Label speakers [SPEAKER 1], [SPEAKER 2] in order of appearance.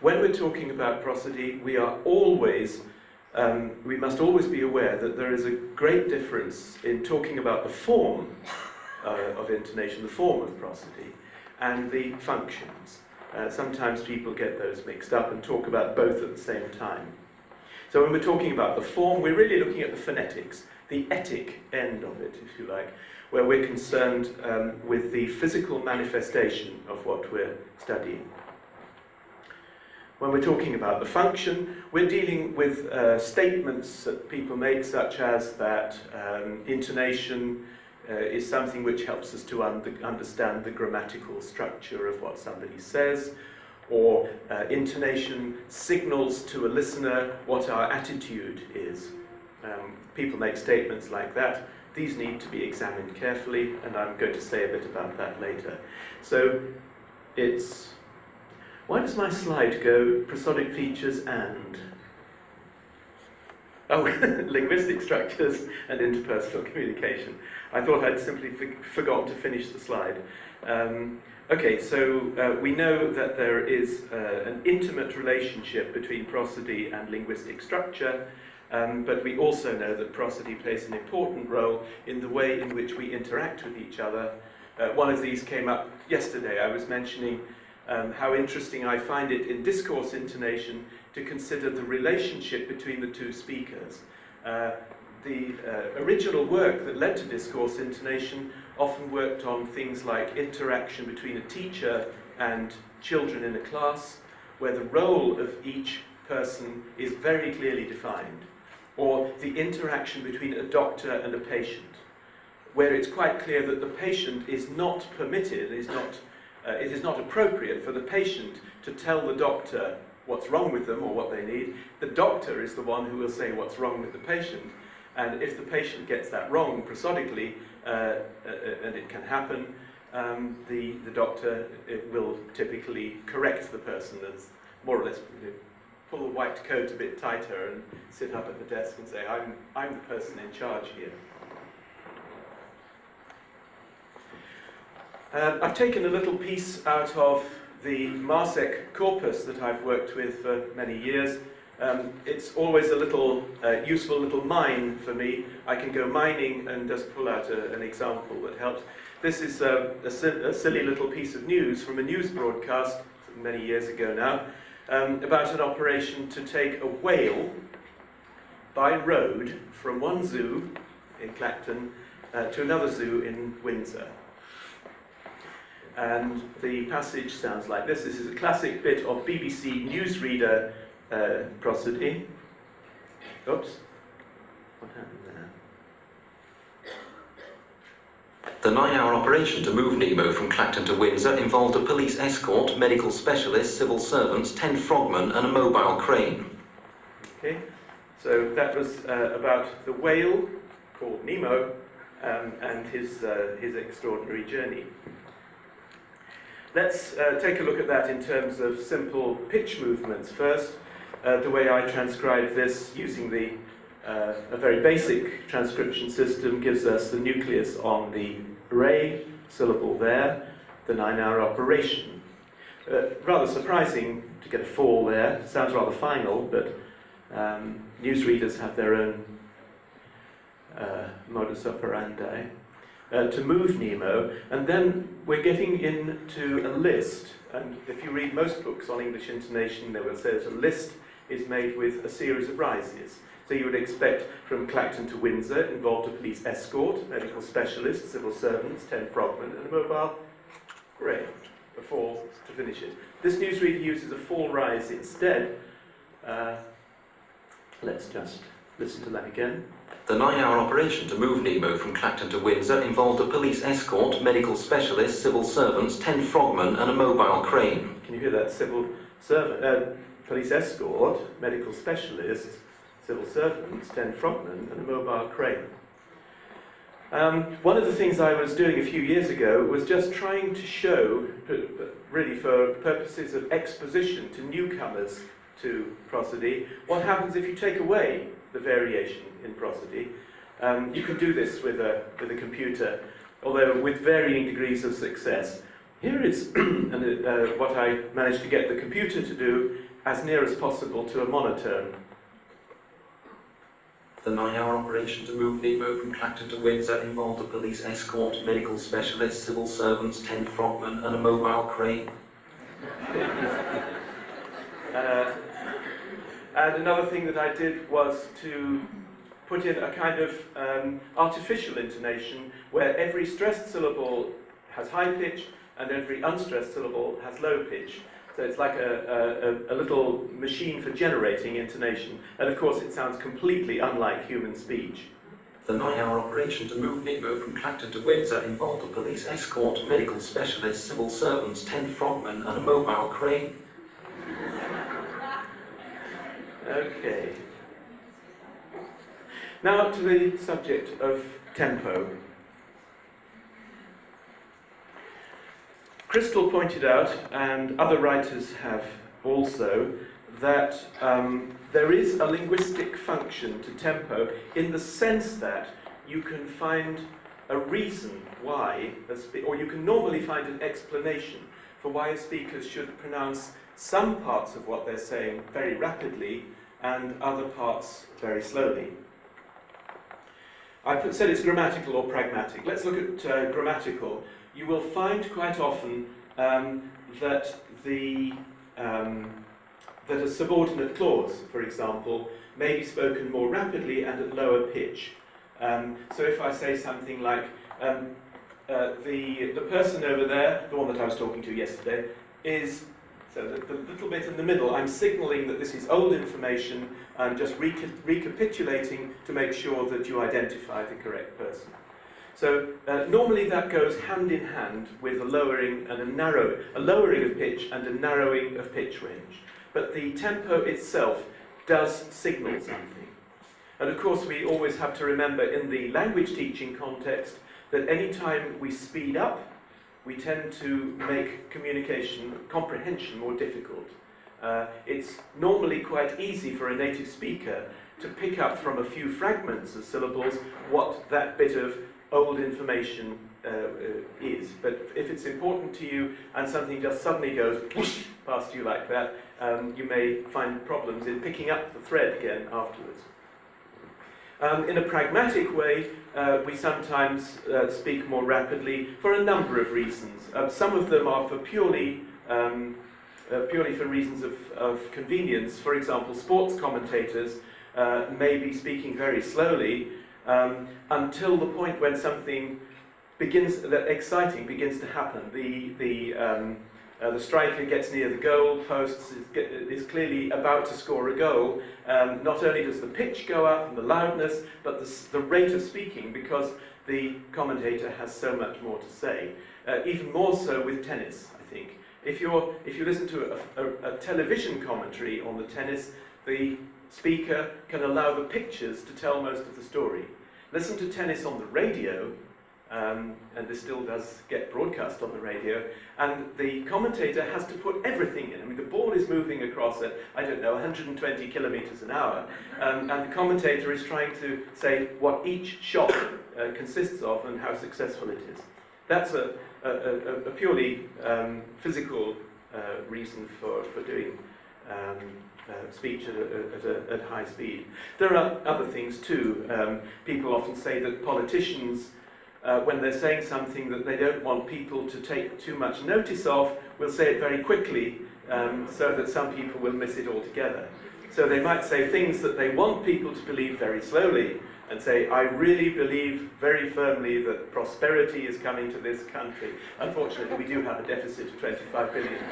[SPEAKER 1] When we're talking about prosody, we must always be aware that there is a great difference in talking about the form of intonation, the form of prosody, and the functions. Sometimes people get those mixed up and talk about both at the same time. So when we're talking about the form, we're really looking at the phonetics, the etic end of it, if you like, where we're concerned with the physical manifestation of what we're studying. When we're talking about the function, we're dealing with statements that people make, such as that intonation is something which helps us to understand the grammatical structure of what somebody says, or intonation signals to a listener what our attitude is. People make statements like that. These need to be examined carefully, and I'm going to say a bit about that later. So it's... Why does my slide go prosodic features and? Oh, linguistic structures and interpersonal communication. I thought I'd simply forgotten to finish the slide. Okay, so we know that there is an intimate relationship between prosody and linguistic structure, but we also know that prosody plays an important role in the way in which we interact with each other. One of these came up yesterday. I was mentioning how interesting I find it in discourse intonation to consider the relationship between the two speakers. The original work that led to discourse intonation often worked on things like interaction between a teacher and children in a class, where the role of each person is very clearly defined, or the interaction between a doctor and a patient, where it's quite clear that the patient is not permitted, it is not appropriate for the patient to tell the doctor what's wrong with them or what they need. The doctor is the one who will say what's wrong with the patient. And if the patient gets that wrong prosodically, and it can happen, the doctor will typically correct the person as more or less pull the white coat a bit tighter and sit up at the desk and say, I'm the person in charge here. I've taken a little piece out of the Marsec corpus that I've worked with for many years. It's always a little useful little mine for me. I can go mining and just pull out an example that helps. This is a silly little piece of news from a news broadcast many years ago now about an operation to take a whale by road from one zoo in Clacton to another zoo in Windsor. And the passage sounds like this. This is a classic bit of BBC newsreader prosody. Oops. What happened there?
[SPEAKER 2] The 9-hour operation to move Nemo from Clacton to Windsor involved a police escort, medical specialists, civil servants, 10 frogmen and a mobile crane.
[SPEAKER 1] Okay, so that was about the whale called Nemo and his extraordinary journey. Let's take a look at that in terms of simple pitch movements first. The way I transcribe this using a very basic transcription system gives us the nucleus on the ray syllable there, the 9-hour operation. Rather surprising to get a fall there. It sounds rather final, but newsreaders have their own modus operandi. To move Nemo, and then we're getting into a list. And if you read most books on English intonation, they will say that a list is made with a series of rises. So you would expect from Clacton to Windsor involved a police escort, medical specialists, civil servants, 10 frogmen, and a mobile crane, a fall to finish it. This newsreader uses a fall rise instead. Let's just listen to that again.
[SPEAKER 2] The 9-hour operation to move Nemo from Clacton to Windsor involved a police escort, medical specialists, civil servants, 10 frogmen and a mobile crane.
[SPEAKER 1] Can you hear that? Police escort, medical specialists, civil servants, 10 frogmen and a mobile crane. One of the things I was doing a few years ago was just trying to show, really for purposes of exposition to newcomers to prosody, what happens if you take away the variation in prosody. You can do this with a computer, although with varying degrees of success. Here is what I managed to get the computer to do as near as possible to a monotone.
[SPEAKER 2] The 9-hour operation to move Nemo from Clacton to Windsor involved a police escort, medical specialists, civil servants, 10 frogmen, and a mobile crane.
[SPEAKER 1] And another thing that I did was to put in a kind of artificial intonation where every stressed syllable has high pitch and every unstressed syllable has low pitch. So it's like a little machine for generating intonation. And of course it sounds completely unlike human speech.
[SPEAKER 2] The 9-hour operation to move Nemo from Clacton to Windsor involved a police escort, medical specialists, civil servants, 10 frogmen, and a mobile crane.
[SPEAKER 1] Okay. Now to the subject of tempo. Crystal pointed out, and other writers have also, that there is a linguistic function to tempo in the sense that you can find a reason why, or you can normally find an explanation for why a speaker should pronounce some parts of what they're saying very rapidly and other parts very slowly. I said it's grammatical or pragmatic. Let's look at grammatical. You will find quite often that a subordinate clause, for example, may be spoken more rapidly and at lower pitch. So if I say something like, the person over there, the one that I was talking to yesterday, is, so the little bit in the middle, I'm signalling that this is old information. I'm just recapitulating to make sure that you identify the correct person. So normally that goes hand in hand with a lowering and a lowering of pitch and a narrowing of pitch range. But the tempo itself does signal something. And of course we always have to remember in the language teaching context that any time we speed up, we tend to make comprehension more difficult. It's normally quite easy for a native speaker to pick up from a few fragments of syllables what that bit of old information is. But if it's important to you and something just suddenly goes whoosh past you like that, you may find problems in picking up the thread again afterwards. In a pragmatic way, we sometimes speak more rapidly for a number of reasons. Some of them are for purely for reasons of convenience. For example, sports commentators may be speaking very slowly until the point when something exciting begins to happen. The striker gets near the goal post, is clearly about to score a goal. Not only does the pitch go up and the loudness, but the rate of speaking, because the commentator has so much more to say. Even more so with tennis, I think. If you listen to a television commentary on the tennis, the speaker can allow the pictures to tell most of the story. Listen to tennis on the radio, and this still does get broadcast on the radio, and the commentator has to put everything in. I mean, the ball is moving across at, I don't know, 120 kilometers an hour, and the commentator is trying to say what each shot consists of and how successful it is. That's a purely physical reason for doing speech at high speed. There are other things too. People often say that politicians, when they're saying something that they don't want people to take too much notice of, will say it very quickly so that some people will miss it altogether. So they might say things that they want people to believe very slowly, and say, I really believe very firmly that prosperity is coming to this country. Unfortunately, we do have a deficit of £25 billion.